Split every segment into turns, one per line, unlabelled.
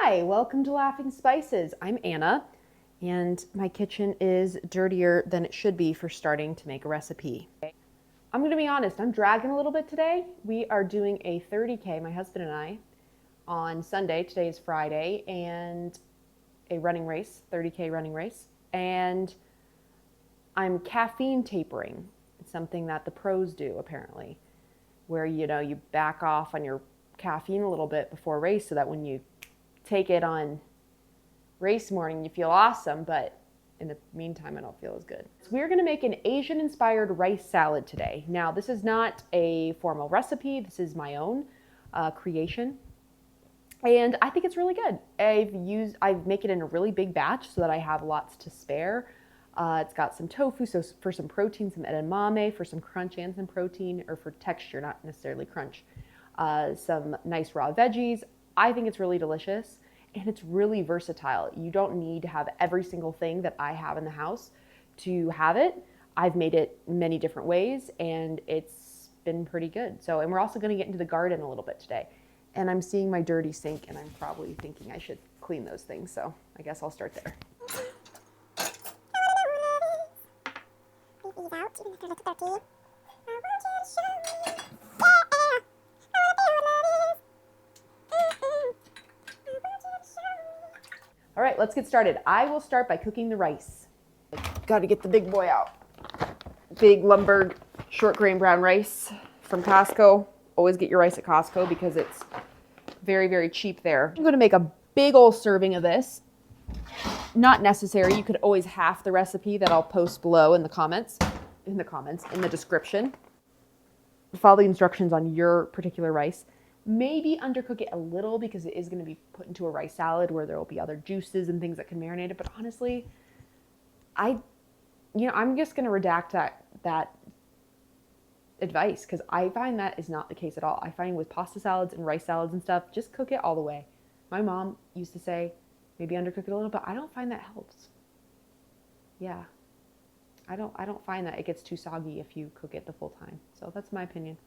Hi, welcome to Laughing Spices. I'm Anna, and my kitchen is dirtier than it should be for starting to make a recipe. I'm gonna be honest, I'm dragging a little bit today. We are doing a 30K, my husband and I, on Sunday. Today is Friday, and a running race, 30K running race. And I'm caffeine tapering. It's something that the pros do, apparently, where, you back off on your caffeine a little bit before a race so that when you take it on race morning, you feel awesome, but in the meantime, I don't feel as good. So we're gonna make an Asian-inspired rice salad today. Now, this is not a formal recipe. This is my own creation, and I think it's really good. I make it in a really big batch so that I have lots to spare. It's got some tofu, so for some protein, some edamame for some crunch and some protein, or for texture, not necessarily crunch. Some nice raw veggies. I think it's really delicious, and it's really versatile. You don't need to have every single thing that I have in the house to have it. I've made it many different ways, and it's been pretty good. And we're also going to get into the garden a little bit today. And I'm seeing my dirty sink, and I'm probably thinking I should clean those things, so I guess I'll start there. All right, let's get started. I will start by cooking the rice. Got to get the big boy out. Big Lumberg short grain brown rice from Costco. Always get your rice at Costco because it's very, very cheap there. I'm going to make a big old serving of this. Not necessary. You could always half the recipe that I'll post below in the comments, in the description. Follow the instructions on your particular rice. Maybe undercook it a little because it is going to be put into a rice salad where there will be other juices and things that can marinate it. But honestly, I'm just going to redact that advice because I find that is not the case at all. I find with pasta salads and rice salads and stuff, just cook it all the way. My mom used to say, maybe undercook it a little, but I don't find that helps. Yeah. I don't find that it gets too soggy if you cook it the full time. So that's my opinion.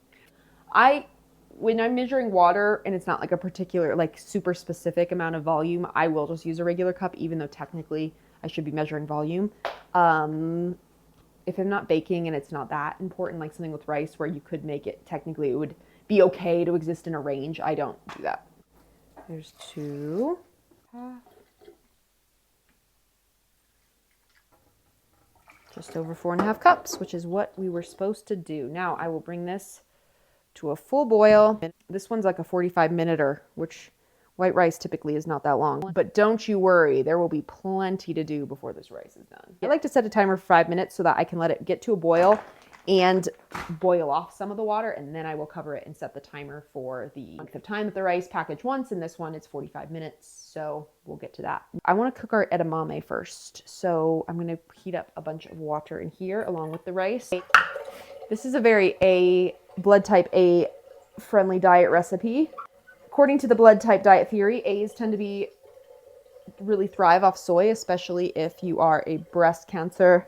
When I'm measuring water and it's not like a particular, like super specific amount of volume, I will just use a regular cup, even though technically I should be measuring volume. If I'm not baking and it's not that important, like something with rice where you could make it, technically it would be okay to exist in a range, I don't do that. There's 2. Just over 4.5 cups, which is what we were supposed to do. Now I will bring this to a full boil. This one's like a 45-minute-er, which white rice typically is not that long. But don't you worry, there will be plenty to do before this rice is done. I like to set a timer for 5 minutes so that I can let it get to a boil and boil off some of the water, and then I will cover it and set the timer for the length of time that the rice packaged once, and this one it's 45 minutes, so we'll get to that. I want to cook our edamame first, so I'm going to heat up a bunch of water in here along with the rice. This is a very blood type A friendly diet recipe. According to the blood type diet theory, A's tend to really thrive off soy, especially if you are a breast cancer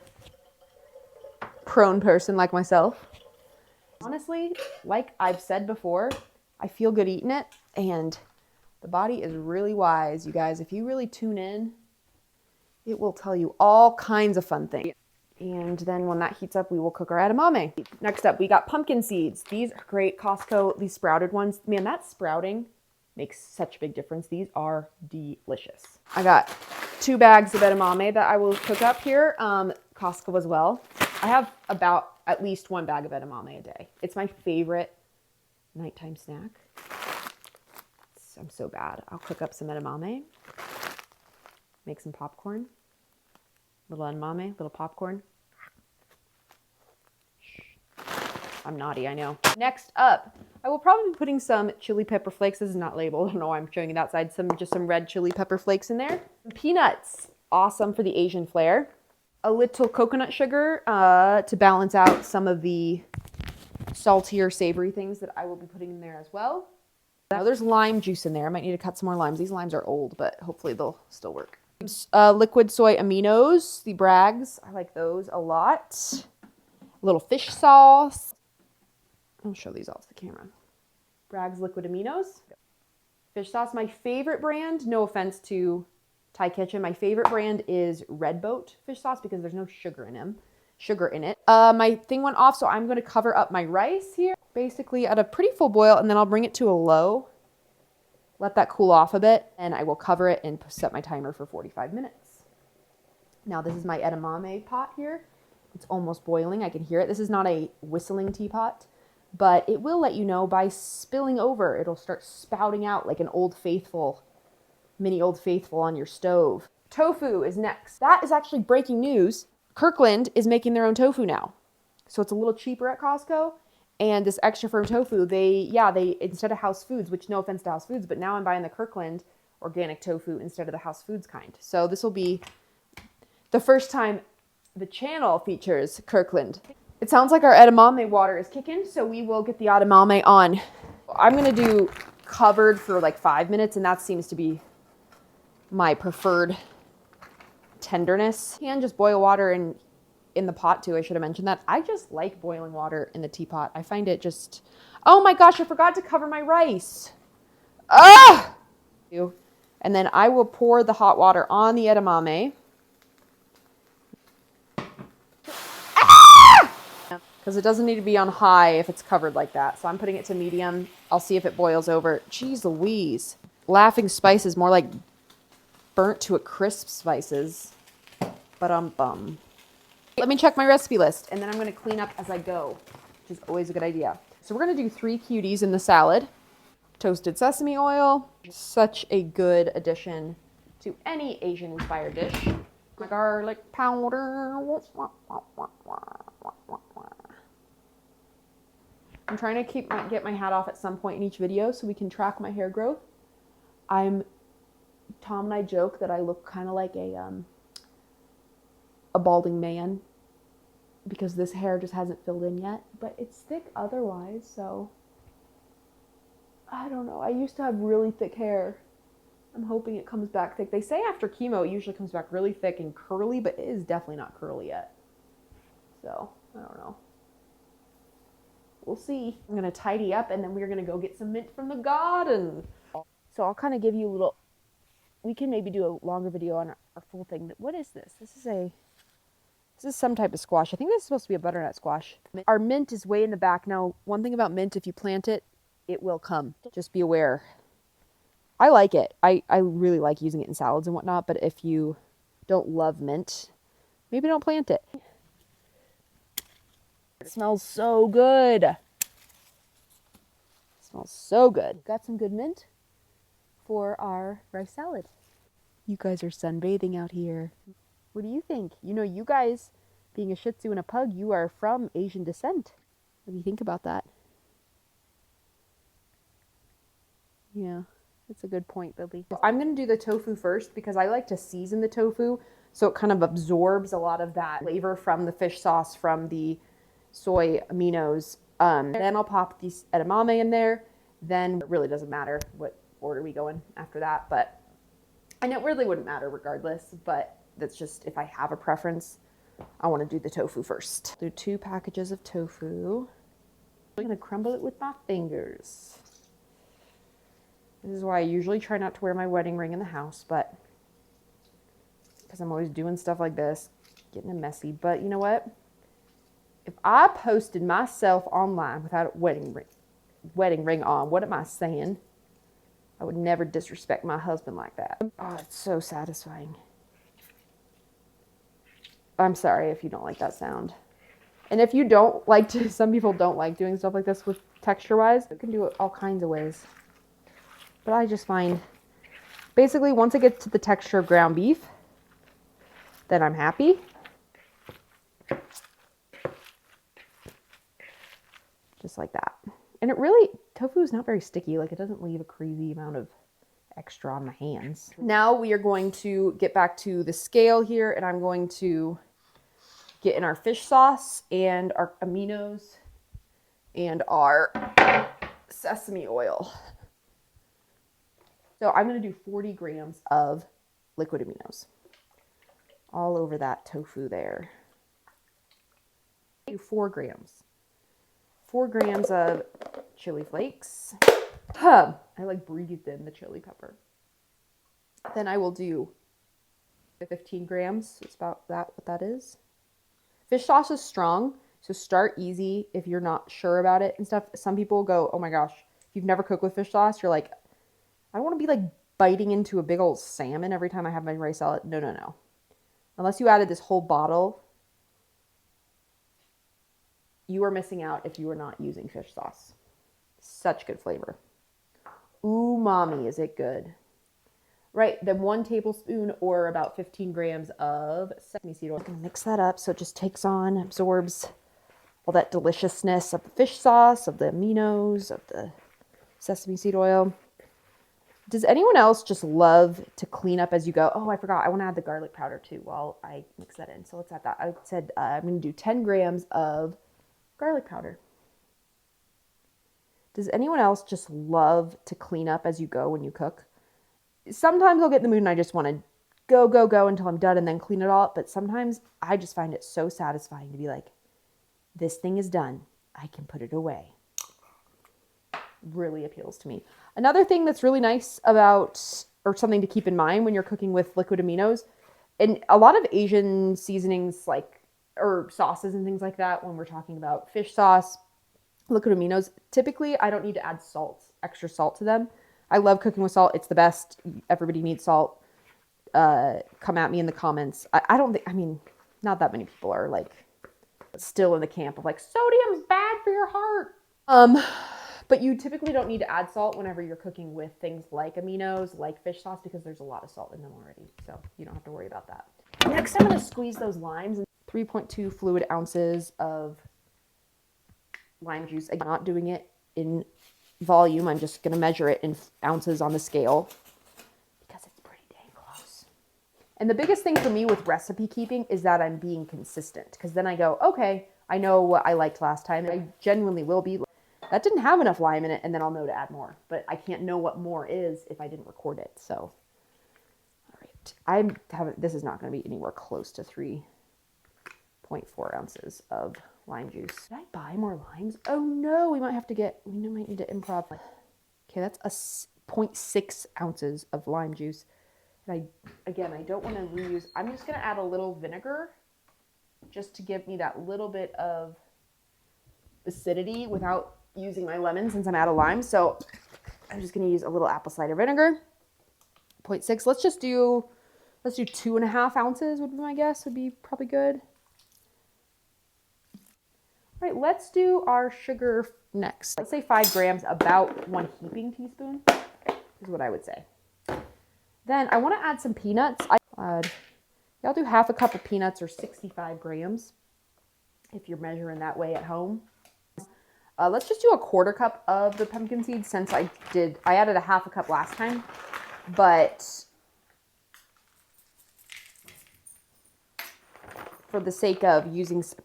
prone person like myself. Honestly, like I've said before, I feel good eating it, and the body is really wise, you guys. If you really tune in, it will tell you all kinds of fun things. And then when that heats up, we will cook our edamame. Next up, we got pumpkin seeds. These are great. Costco, these sprouted ones. Man, that sprouting makes such a big difference. These are delicious. I got 2 bags of edamame that I will cook up here. Costco as well. I have about at least 1 bag of edamame a day. It's my favorite nighttime snack. I'm so bad. I'll cook up some edamame, make some popcorn. Little edamame, little popcorn. I'm naughty, I know. Next up, I will probably be putting some chili pepper flakes. This is not labeled. I don't know why I'm showing you that side. Just some red chili pepper flakes in there. Peanuts, awesome for the Asian flair. A little coconut sugar to balance out some of the saltier, savory things that I will be putting in there as well. Now there's lime juice in there. I might need to cut some more limes. These limes are old, but hopefully they'll still work. Liquid soy aminos, the Bragg's. I like those a lot. A little fish sauce. I'll show these off the camera. Bragg's liquid aminos. fish sauce. My favorite brand, no offense to Thai Kitchen, my favorite brand is Red Boat fish sauce because there's no sugar in it. My thing went off, so I'm going to cover up my rice here, basically at a pretty full boil, and then I'll bring it to a low, let that cool off a bit, and I will cover it and set my timer for 45 minutes. Now this is my edamame pot here. It's almost boiling. I can hear it. This is not a whistling teapot, but it will let you know by spilling over. It'll start spouting out like an Old Faithful, mini Old Faithful on your stove. Tofu is next. That is actually breaking news. Kirkland is making their own tofu now. So it's a little cheaper at Costco. And this extra firm tofu, they instead of House Foods, which no offense to House Foods, but now I'm buying the Kirkland organic tofu instead of the House Foods kind. So this will be the first time the channel features Kirkland. It sounds like our edamame water is kicking, so we will get the edamame on. I'm gonna do covered for like 5 minutes, and that seems to be my preferred tenderness. You can just boil water in the pot too. I should have mentioned that. I just like boiling water in the teapot. I find it just, oh my gosh, I forgot to cover my rice. Ah! And then I will pour the hot water on the edamame. Because it doesn't need to be on high if it's covered like that. So I'm putting it to medium. I'll see if it boils over. Jeez Louise. Laughing spices, more like burnt to a crisp spices. Bum. Let me check my recipe list, and then I'm going to clean up as I go, which is always a good idea. So we're going to do 3 cuties in the salad. Toasted sesame oil. Such a good addition to any Asian-inspired dish. My garlic powder. I'm trying to get my hat off at some point in each video so we can track my hair growth. Tom and I joke that I look kind of like a balding man because this hair just hasn't filled in yet, but it's thick otherwise, so I don't know. I used to have really thick hair. I'm hoping it comes back thick. They say after chemo it usually comes back really thick and curly, but it is definitely not curly yet. So, I don't know. We'll see. I'm going to tidy up, and then we're going to go get some mint from the garden. So I'll kind of give you a little, we can maybe do a longer video on our full thing. What is this? This is some type of squash. I think this is supposed to be a butternut squash. Our mint is way in the back. Now, one thing about mint, if you plant it, it will come. Just be aware. I like it. I really like using it in salads and whatnot, but if you don't love mint, maybe don't plant it. It smells so good. It smells so good. Got some good mint for our rice salad. You guys are sunbathing out here. What do you think? You know, you guys, being a Shih Tzu and a pug, you are from Asian descent. What do you think about that? Yeah, that's a good point, Billy. I'm going to do the tofu first because I like to season the tofu so it kind of absorbs a lot of that flavor from the fish sauce, from the soy aminos. Then I'll pop these edamame in there. Then it really doesn't matter what order we go in after that, but I know it really wouldn't matter regardless, but that's just if I have a preference, I want to do the tofu first. Do 2 packages of tofu. I'm going to crumble it with my fingers. This is why I usually try not to wear my wedding ring in the house, but because I'm always doing stuff like this, getting it messy. But you know what? If I posted myself online without a wedding ring on, what am I saying? I would never disrespect my husband like that. Oh, it's so satisfying. I'm sorry if you don't like that sound. And if you don't like to, some people don't like doing stuff like this with texture-wise. You can do it all kinds of ways. But I just find, basically, once I get to the texture of ground beef, then I'm happy. Just like that. And it really, tofu is not very sticky. Like, it doesn't leave a crazy amount of extra on my hands. Now we are going to get back to the scale here, and I'm going to get in our fish sauce and our aminos and our sesame oil. So I'm going to do 40 grams of liquid aminos all over that tofu there. Do 4 grams. 4 grams of chili flakes. I like breathed in the chili pepper. Then I will do 15 grams. It's about that, what that is. Fish sauce is strong, so start easy if you're not sure about it and stuff. Some people go, oh my gosh, if you've never cooked with fish sauce, you're like, I don't want to be like biting into a big old salmon every time I have my rice salad. No, no, no. Unless you added this whole bottle, you are missing out if you are not using fish sauce. Such good flavor. Umami, is it good? Right, then 1 tablespoon or about 15 grams of sesame seed oil. I'm gonna mix that up so it just takes on, absorbs all that deliciousness of the fish sauce, of the aminos, of the sesame seed oil. Does anyone else just love to clean up as you go? Oh, I forgot. I want to add the garlic powder too while I mix that in. So let's add that. I said I'm going to do 10 grams of garlic powder. Does anyone else just love to clean up as you go when you cook? Sometimes I'll get in the mood and I just want to go, go, go until I'm done and then clean it all up. But sometimes I just find it so satisfying to be like, this thing is done. I can put it away. Really appeals to me. Another thing that's really nice about, or something to keep in mind when you're cooking with liquid aminos, and a lot of Asian seasonings like, or sauces and things like that, when we're talking about fish sauce, liquid aminos, typically I don't need to add salt, extra salt to them. I love cooking with salt. It's the best. Everybody needs salt. Come at me in the comments. I don't think, I mean, not that many people are like still in the camp of like, sodium's bad for your heart. But you typically don't need to add salt whenever you're cooking with things like aminos, like fish sauce, because there's a lot of salt in them already. So you don't have to worry about that. Next, I'm going to squeeze those limes. 3.2 fluid ounces of lime juice. I'm not doing it in volume. I'm just going to measure it in ounces on the scale because it's pretty dang close. And the biggest thing for me with recipe keeping is that I'm being consistent, because then I go, okay, I know what I liked last time. I genuinely will be. That didn't have enough lime in it, and then I'll know to add more. But I can't know what more is if I didn't record it. So, all right. This is not going to be anywhere close to 3.4 ounces of lime juice. Did I buy more limes? Oh no, we might need to improv. Okay, that's a 0.6 ounces of lime juice. And I don't want to reuse. I'm just going to add a little vinegar just to give me that little bit of acidity without using my lemon, since I'm out of lime. So I'm just going to use a little apple cider vinegar. 0.6. Let's do 2.5 ounces would be my guess. Would be probably good. All right, let's do our sugar next. Let's say 5 grams, about 1 heaping teaspoon is what I would say. Then I want to add some peanuts. Y'all do half a cup of peanuts, or 65 grams if you're measuring that way at home. Let's just do a 1/4 cup of the pumpkin seeds, since I added a half a cup last time, but for the sake of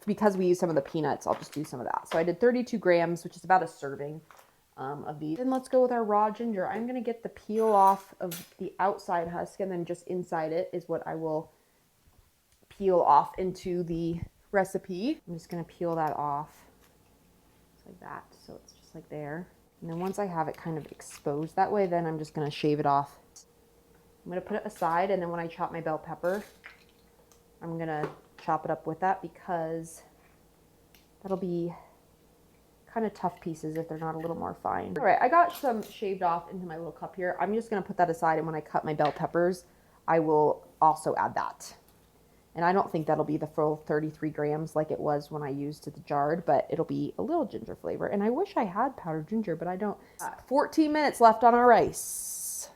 because we use some of the peanuts, I'll just do some of that. So I did 32 grams, which is about a serving of these. Then let's go with our raw ginger. I'm going to get the peel off of the outside husk, and then just inside it is what I will peel off into the recipe. I'm just going to peel that off. Like that, so it's just like there. And then once I have it kind of exposed that way, then I'm just going to shave it off. I'm going to put it aside, and then when I chop my bell pepper, I'm going to chop it up with that, because that'll be kind of tough pieces if they're not a little more fine. All right, I got some shaved off into my little cup here. I'm just going to put that aside, and when I cut my bell peppers, I will also add that. And I don't think that'll be the full 33 grams like it was when I used the jarred, but it'll be a little ginger flavor. And I wish I had powdered ginger, but I don't. 14 minutes left on our rice.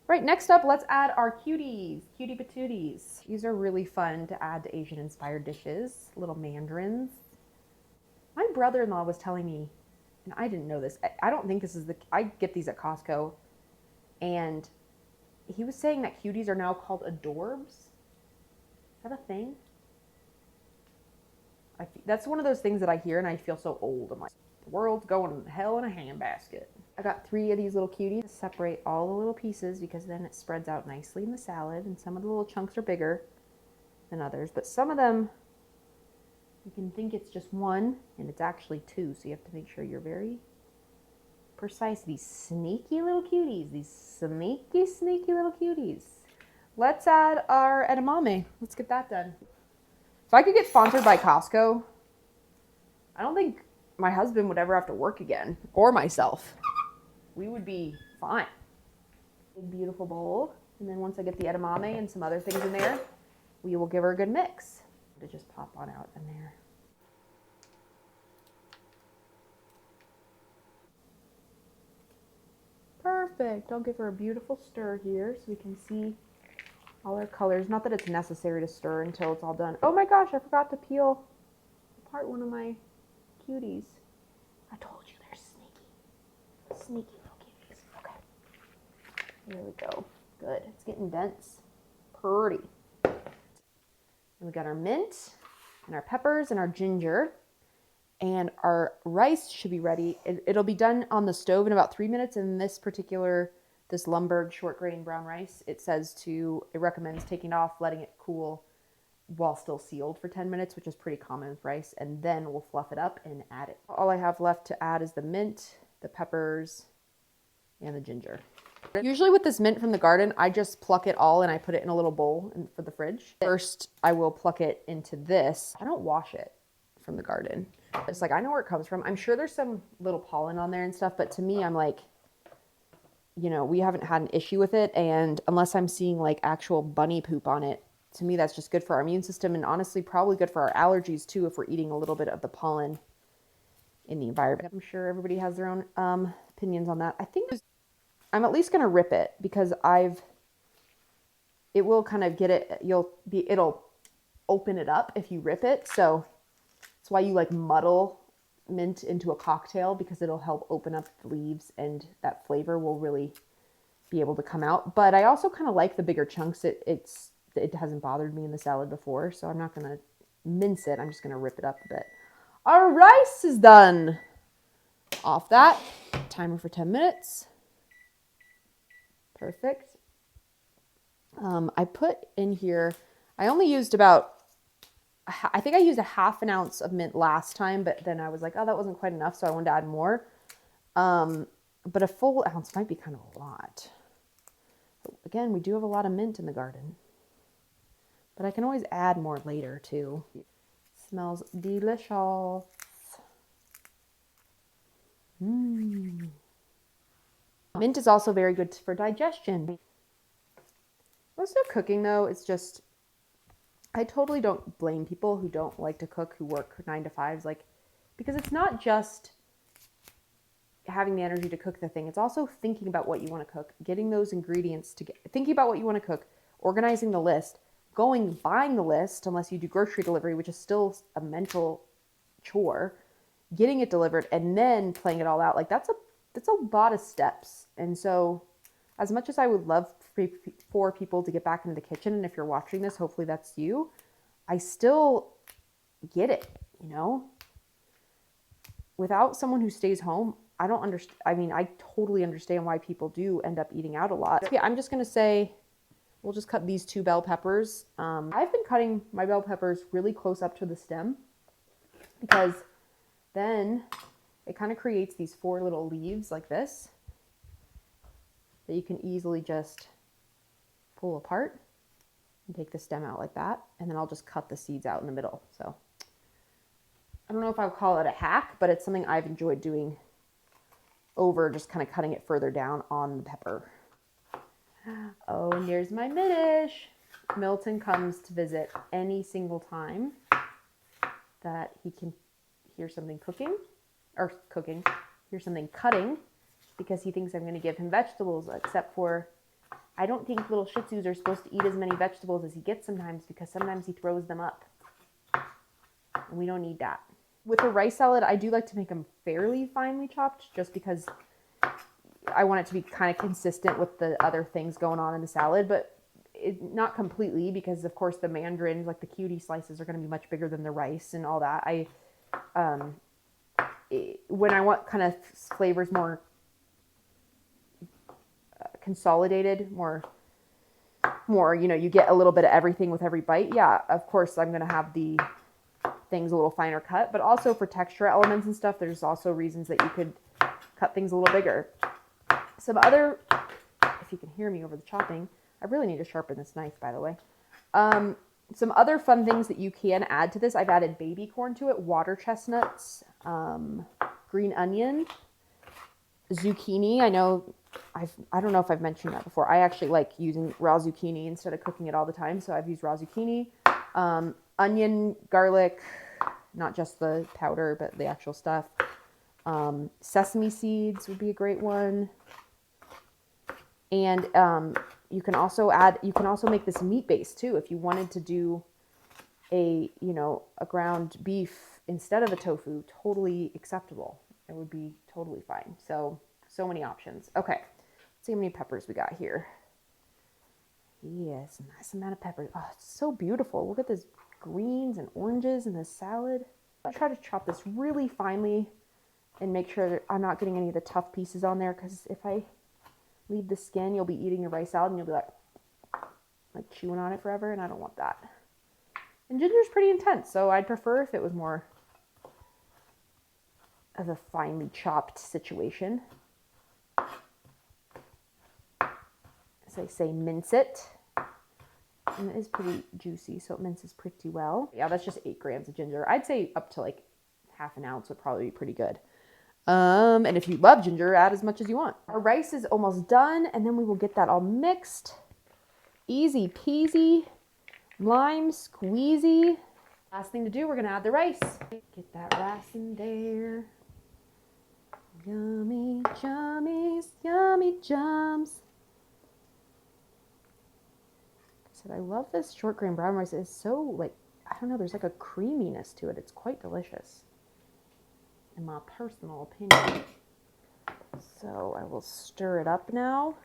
Right, next up, let's add our cutie patooties. These are really fun to add to Asian-inspired dishes, little mandarins. My brother-in-law was telling me, and I didn't know this, I don't think this is I get these at Costco, and he was saying that cuties are now called adorbs. Is that a thing? That's one of those things that I hear and I feel so old. I'm like, the world's going to hell in a handbasket. I got 3 of these little cuties. Separate all the little pieces, because then it spreads out nicely in the salad, and some of the little chunks are bigger than others, but some of them you can think it's just 1 and it's actually 2, so you have to make sure you're very precise. These sneaky little cuties. These sneaky, sneaky little cuties. Let's add our edamame. Let's get that done. If I could get sponsored by Costco, I don't think my husband would ever have to work again, or myself. We would be fine. Big, beautiful bowl. And then once I get the edamame and some other things in there, we will give her a good mix. To just pop on out in there. Perfect. I'll give her a beautiful stir here so we can see all our colors. Not that it's necessary to stir until it's all done. Oh my gosh, I forgot to peel apart one of my cuties. I told you they're sneaky. Sneaky little cuties. Okay. There we go. Good. It's getting dense. Pretty. And we got our mint and our peppers and our ginger. And our rice should be ready. It'll be done on the stove in about 3 minutes. And this Lumberg short grain brown rice, it recommends taking it off, letting it cool while still sealed for 10 minutes, which is pretty common with rice. And then we'll fluff it up and add it. All I have left to add is the mint, the peppers, and the ginger. Usually with this mint from the garden, I just pluck it all and I put it in a little bowl for the fridge. First, I will pluck it into this. I don't wash it from the garden. It's like, I know where it comes from. I'm sure there's some little pollen on there and stuff, but to me, I'm like, you know, we haven't had an issue with it. And unless I'm seeing like actual bunny poop on it, to me, that's just good for our immune system. And honestly, probably good for our allergies too, if we're eating a little bit of the pollen in the environment. I'm sure everybody has their own opinions on that. I think I'm at least going to rip it because it will kind of get it, it'll open it up if you rip it. So that's why you like muddle mint into a cocktail, because it'll help open up the leaves and that flavor will really be able to come out. But I also kind of like the bigger chunks. It hasn't bothered me in the salad before, so I'm not going to mince it. I'm just going to rip it up a bit. Our rice is done. Off that. Timer for 10 minutes. Perfect. I put in here, I only used I think I used a half an ounce of mint last time, but then I was like, oh, that wasn't quite enough, so I wanted to add more. But a full ounce might be kind of a lot. Again, we do have a lot of mint in the garden. But I can always add more later, too. Smells delicious. Mint is also very good for digestion. Most of cooking, though, it's just, I totally don't blame people who don't like to cook, who work 9 to 5s, because it's not just having the energy to cook the thing. It's also thinking about what you want to cook, getting those ingredients thinking about what you want to cook, organizing the list, buying the list, unless you do grocery delivery, which is still a mental chore, getting it delivered, and then playing it all out. Like that's a lot of steps. And so as much as I would love for people to get back into the kitchen, and if you're watching this, hopefully that's you, I still get it, you know? Without someone who stays home, I don't understand. I mean, I totally understand why people do end up eating out a lot. So yeah, I'm just going to say, we'll just cut these 2 bell peppers. I've been cutting my bell peppers really close up to the stem, because then it kind of creates these 4 little leaves like this that you can easily just pull apart and take the stem out like that. And then I'll just cut the seeds out in the middle. So I don't know if I would call it a hack, but it's something I've enjoyed doing over just kind of cutting it further down on the pepper. Oh, and here's my minish. Milton comes to visit any single time that he can hear something hear something cutting, because he thinks I'm going to give him vegetables, except for I don't think little Shih Tzus are supposed to eat as many vegetables as he gets sometimes, because sometimes he throws them up. And we don't need that. With a rice salad, I do like to make them fairly finely chopped, just because I want it to be kind of consistent with the other things going on in the salad, but not completely, because of course the mandarins, like the cutie slices, are going to be much bigger than the rice and all that. When I want kind of flavors more consolidated, more, you know, you get a little bit of everything with every bite. Yeah, of course I'm going to have the things a little finer cut, but also for texture elements and stuff, there's also reasons that you could cut things a little bigger. Some other, if you can hear me over the chopping, I really need to sharpen this knife, by the way. Some other fun things that you can add to this. I've added baby corn to it, water chestnuts, green onion, zucchini. I don't know if I've mentioned that before. I actually like using raw zucchini instead of cooking it all the time. So I've used raw zucchini, onion, garlic, not just the powder, but the actual stuff. Sesame seeds would be a great one. And you can also make this meat base too. If you wanted to do a ground beef instead of a tofu, totally acceptable. It would be totally fine. So many options. Okay, let's see how many peppers we got here. Yes, nice amount of peppers. Oh, it's so beautiful. Look at this greens and oranges in this salad. I try to chop this really finely and make sure that I'm not getting any of the tough pieces on there, because if I leave the skin, you'll be eating your rice salad and you'll be like chewing on it forever, and I don't want that. And ginger's pretty intense, so I'd prefer if it was more of a finely chopped situation. As I say, mince it. And it is pretty juicy, so it minces pretty well. Yeah, that's just 8 grams of ginger. I'd say up to like half an ounce would probably be pretty good. And if you love ginger, add as much as you want. Our rice is almost done, and then we will get that all mixed. Easy peasy, lime squeezy. Last thing to do, we're gonna add the rice. Get that rice in there. Yummy jummies, yummy jums. I love this short grain brown rice. It's so, like, I don't know, there's like a creaminess to it. It's quite delicious, in my personal opinion. So I will stir it up now.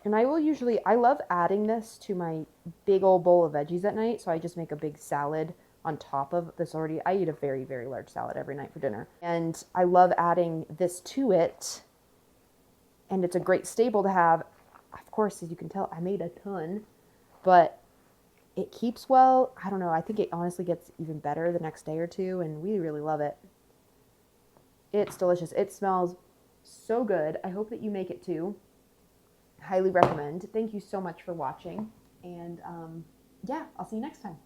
And I love adding this to my big old bowl of veggies at night. So I just make a big salad on top of this already. I eat a very, very large salad every night for dinner. And I love adding this to it. And it's a great staple to have. Of course, as you can tell, I made a ton, but it keeps well. I don't know. I think it honestly gets even better the next day or two, and we really love it. It's delicious. It smells so good. I hope that you make it too. Highly recommend. Thank you so much for watching, and yeah, I'll see you next time.